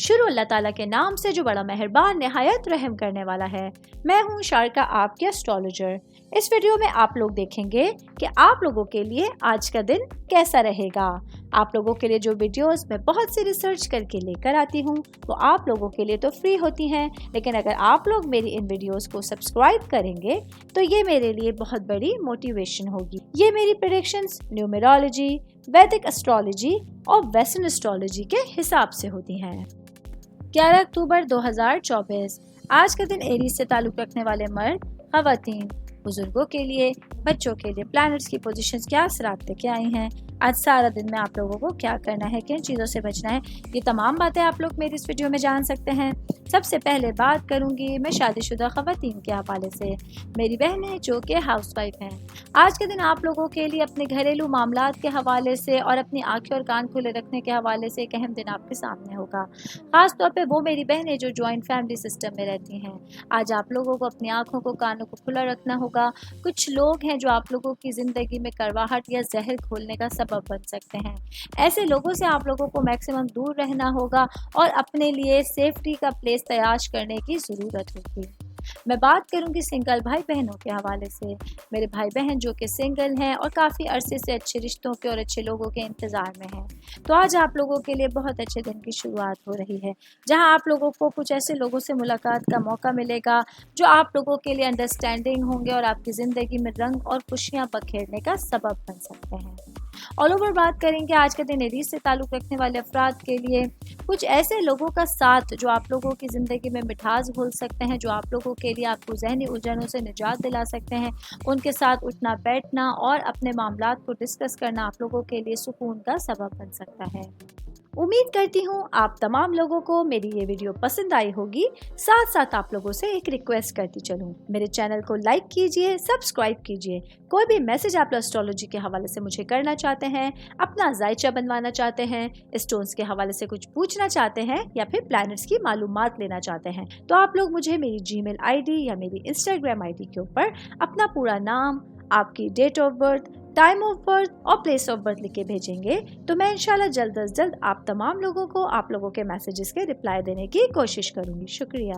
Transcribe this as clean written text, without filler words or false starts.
शुरू अल्लाह ताला के नाम से जो बड़ा मेहरबान निहायत रहम करने वाला है। मैं हूँ शारका, आपके एस्ट्रोलॉजर। इस वीडियो में आप लोग देखेंगे कि आप लोगों के लिए आज का दिन कैसा रहेगा। आप लोगों के लिए जो वीडियोस मैं बहुत सी रिसर्च करके लेकर आती हूँ वो आप लोगों के लिए तो फ्री होती हैं, लेकिन अगर आप लोग मेरी इन वीडियोस को सब्सक्राइब करेंगे तो ये मेरे लिए बहुत बड़ी मोटिवेशन होगी। ये मेरी प्रेडिक्शंस न्यूमेरोलॉजी, वैदिक एस्ट्रोलॉजी और वेस्टर्न एस्ट्रोलॉजी के हिसाब से होती हैं। 11 अक्टूबर 2024 आज का दिन एरीज से ताल्लुक़ रखने वाले मर्द, ख़वातीन, बुजुर्गों के लिए, बच्चों के लिए प्लैनेट्स की पोजीशंस क्या असरात लेके आई हैं। आज सारा दिन में आप लोगों को क्या करना है, किन चीज़ों से बचना है, ये तमाम बातें आप लोग मेरी इस वीडियो में जान सकते हैं। सबसे पहले बात करूंगी मैं शादीशुदा ख़वातीन के हवाले से। मेरी बहनें जो कि हाउसवाइफ हैं, आज के दिन आप लोगों के लिए अपने घरेलू मामलात के हवाले से और अपनी आंखें और कान खुले रखने के हवाले से एक अहम दिन आपके सामने होगा। ख़ास तौर पे वो मेरी बहनें जो जॉइंट फैमिली सिस्टम में रहती हैं, आज आप लोगों को अपनी आंखों को, कानों को खुला रखना होगा। कुछ लोग हैं जो आप लोगों की ज़िंदगी में करवाहट या जहर खोलने का सबब बन सकते हैं। ऐसे लोगों से आप लोगों को मैक्सिमम दूर रहना होगा और अपने लिए सेफ्टी का प्लेस तलाश करने की ज़रूरत होगी। मैं बात करूंगी सिंगल भाई बहनों के हवाले से। मेरे भाई बहन जो कि सिंगल हैं और काफ़ी अरसे से अच्छे रिश्तों के और अच्छे लोगों के इंतज़ार में हैं, तो आज आप लोगों के लिए बहुत अच्छे दिन की शुरुआत हो रही है, जहां आप लोगों को कुछ ऐसे लोगों से मुलाकात का मौका मिलेगा जो आप लोगों के लिए अंडरस्टैंडिंग होंगे और आपकी ज़िंदगी में रंग और खुशियाँ बखेरने का सबब बन सकते हैं। ऑल ओवर बात करेंगे आज के दिन एरीज से ताल्लुक़ रखने वाले अफराद के लिए कुछ ऐसे लोगों का साथ जो आप लोगों की ज़िंदगी में मिठास घोल सकते हैं, जो आप लोगों के लिए आपको जहनी उलझनों से निजात दिला सकते हैं। उनके साथ उठना बैठना और अपने मामलात को डिस्कस करना आप लोगों के लिए सुकून का सबब बन सकता है। उम्मीद करती हूँ आप तमाम लोगों को मेरी ये वीडियो पसंद आई होगी। साथ साथ आप लोगों से एक रिक्वेस्ट करती चलूँ, मेरे चैनल को लाइक कीजिए, सब्सक्राइब कीजिए। कोई भी मैसेज आप एस्ट्रोलॉजी के हवाले से मुझे करना चाहते हैं, अपना जायचा बनवाना चाहते हैं, स्टोन्स के हवाले से कुछ पूछना चाहते हैं या फिर प्लैनेट्स की मालूमात लेना चाहते हैं, तो आप लोग मुझे मेरी जीमेल आईडी या मेरी इंस्टाग्राम आईडी के ऊपर अपना पूरा नाम, आपकी date of birth, time of birth और प्लेस ऑफ बर्थ लिख के भेजेंगे तो मैं इंशाल्लाह जल्द अज जल्द आप तमाम लोगों को आप लोगों के मैसेजेस के रिप्लाई देने की कोशिश करूंगी। शुक्रिया।